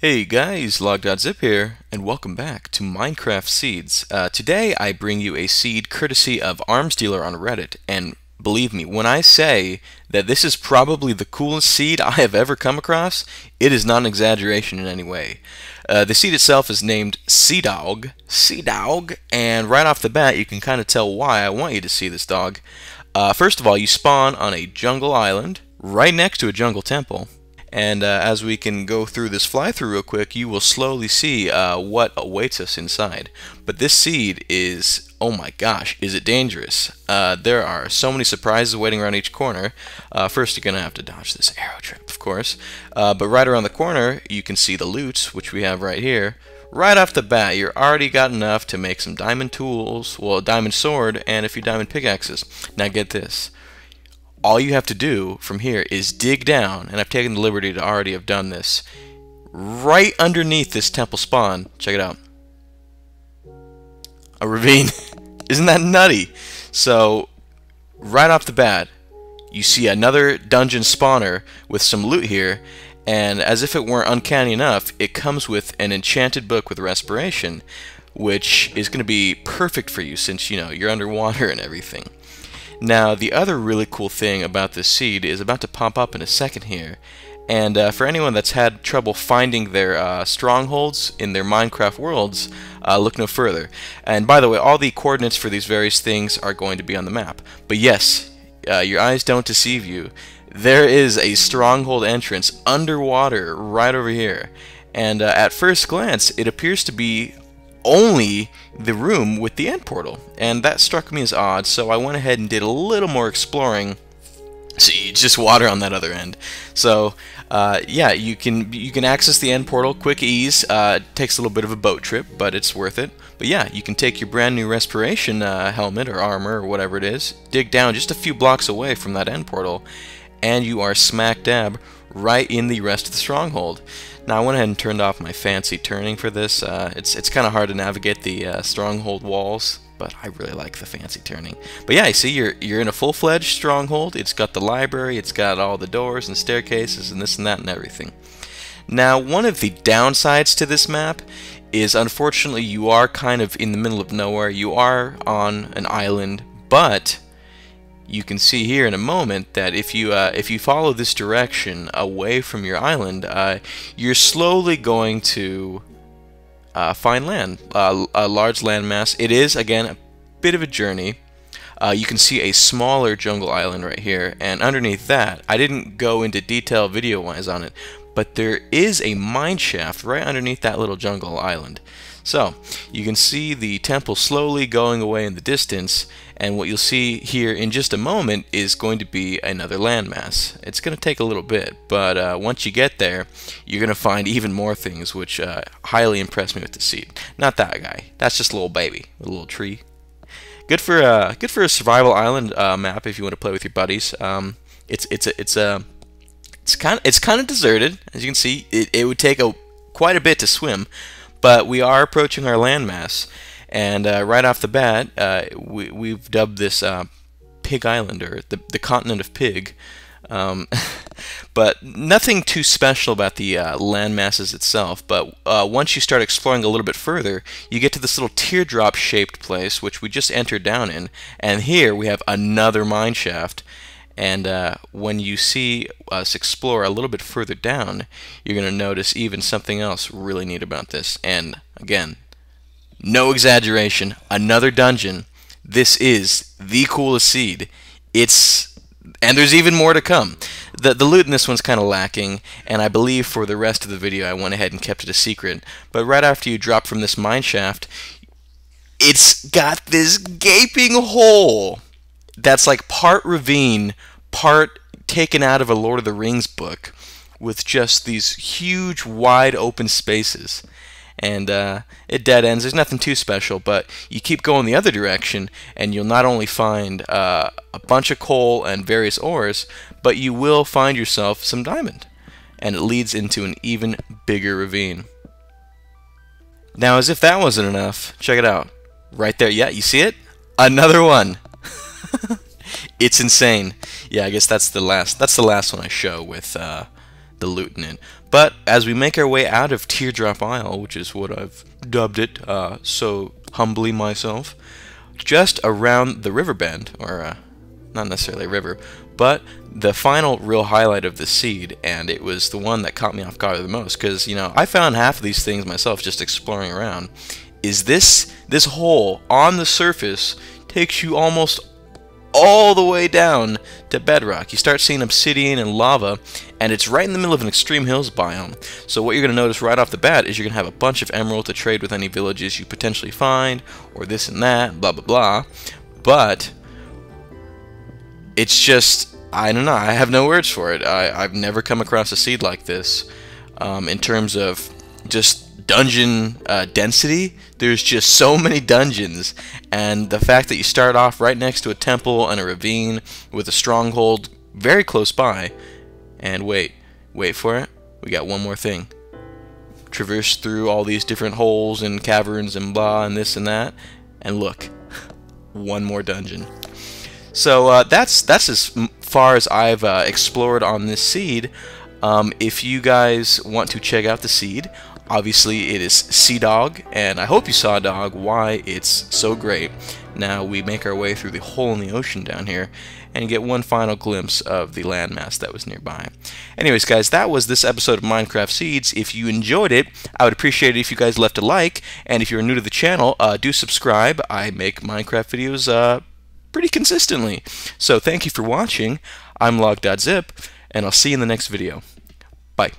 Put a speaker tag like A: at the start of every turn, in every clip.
A: Hey guys, Logdotzip here, and welcome back to Minecraft Seeds. Today I bring you a seed courtesy of Arms Dealer on Reddit, and believe me, when I say that this is probably the coolest seed I have ever come across, it is not an exaggeration in any way. The seed itself is named Cdaog, and right off the bat you can kind of tell why I want you to see this dog. First of all, you spawn on a jungle island, right next to a jungle temple. And as we can go through this fly-through real quick, you will slowly see what awaits us inside. But this seed is, oh my gosh, is it dangerous. There are so many surprises waiting around each corner. First you're going to have to dodge this arrow trip, of course. But right around the corner, you can see the loot, which we have right here. Right off the bat, you're already got enough to make some diamond tools, well, a diamond sword, and a few diamond pickaxes. Now get this. All you have to do from here is dig down, and I've taken the liberty to already have done this, right underneath this temple spawn. Check it out. A ravine. Isn't that nutty? So, right off the bat, you see another dungeon spawner with some loot here, and as if it weren't uncanny enough, it comes with an enchanted book with respiration, which is going to be perfect for you since, you know, you're underwater and everything. Now, the other really cool thing about this seed is about to pop up in a second here. And for anyone that's had trouble finding their strongholds in their Minecraft worlds, look no further. And by the way, all the coordinates for these various things are going to be on the map. But yes, your eyes don't deceive you. There is a stronghold entrance underwater right over here. And at first glance, it appears to be only the room with the end portal, and that struck me as odd, so I went ahead and did a little more exploring. See, just water on that other end. So yeah, you can access the end portal, quick ease. Takes a little bit of a boat trip, but it's worth it. But yeah, you can take your brand new respiration helmet or armor or whatever it is, dig down just a few blocks away from that end portal, and you are smack dab right in the rest of the stronghold. Now I went ahead and turned off my fancy turning for this. It's kind of hard to navigate the stronghold walls, but I really like the fancy turning. But yeah, you see, you're in a full-fledged stronghold. It's got the library, it's got all the doors and staircases and this and that and everything. Now, one of the downsides to this map is, unfortunately, you are kind of in the middle of nowhere. You are on an island, but you can see here in a moment that if you follow this direction away from your island, you're slowly going to find land, a large landmass. It is, again, a bit of a journey. You can see a smaller jungle island right here, and underneath that, I didn't go into detail video-wise on it, but there is a mineshaft right underneath that little jungle island. So, you can see the temple slowly going away in the distance, and what you'll see here in just a moment is going to be another landmass. It's going to take a little bit, but once you get there, you're going to find even more things, which highly impressed me with the seed. Not that guy. That's just a little baby, a little tree. Good for a survival island map if you want to play with your buddies. It's kind of deserted, as you can see. It would take quite a bit to swim. But we are approaching our landmass, and right off the bat, we've dubbed this Pig Island, or the continent of Pig. But nothing too special about the landmasses itself, but once you start exploring a little bit further, you get to this little teardrop-shaped place, which we just entered down in, and here we have another mineshaft. And when you see us explore a little bit further down, you're going to notice even something else really neat about this. And again, no exaggeration, another dungeon. This is the coolest seed. And there's even more to come. The loot in this one's kind of lacking, and I believe for the rest of the video I went ahead and kept it a secret. But right after you drop from this mineshaft, it's got this gaping hole that's like part ravine, part taken out of a Lord of the Rings book, with just these huge, wide open spaces. And it dead ends. There's nothing too special, but you keep going the other direction, and you'll not only find a bunch of coal and various ores, but you will find yourself some diamond. And it leads into an even bigger ravine. Now, as if that wasn't enough, check it out. Right there, yeah, you see it? Another one! It's insane. Yeah, I guess that's the last one I show with the loot in it. But as we make our way out of Teardrop Isle, which is what I've dubbed it so humbly myself, just around the river bend, or not necessarily a river, but the final real highlight of the seed, and it was the one that caught me off guard the most, because, you know, I found half of these things myself just exploring around, is this hole on the surface takes you almost all the way down to bedrock. You start seeing obsidian and lava, and it's right in the middle of an extreme hills biome. So what you're going to notice right off the bat is you're going to have a bunch of emerald to trade with any villages you potentially find, or this and that, blah blah blah. But it's just, I don't know, I have no words for it. I've never come across a seed like this in terms of just dungeon density. There's just so many dungeons, and the fact that you start off right next to a temple and a ravine with a stronghold very close by, and wait for it, we got one more thing. Traverse through all these different holes and caverns and blah and this and that, and look, one more dungeon. So that's as far as I've explored on this seed. If you guys want to check out the seed, obviously it is Cdaog, and I hope you saw, dog, why it's so great. Now we make our way through the hole in the ocean down here and get one final glimpse of the landmass that was nearby. Anyways, guys, that was this episode of Minecraft Seeds. If you enjoyed it, I would appreciate it if you guys left a like, and if you're new to the channel, do subscribe. I make Minecraft videos pretty consistently. So thank you for watching. I'm Logdotzip, and I'll see you in the next video. Bye.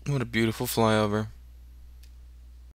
A: What a beautiful flyover.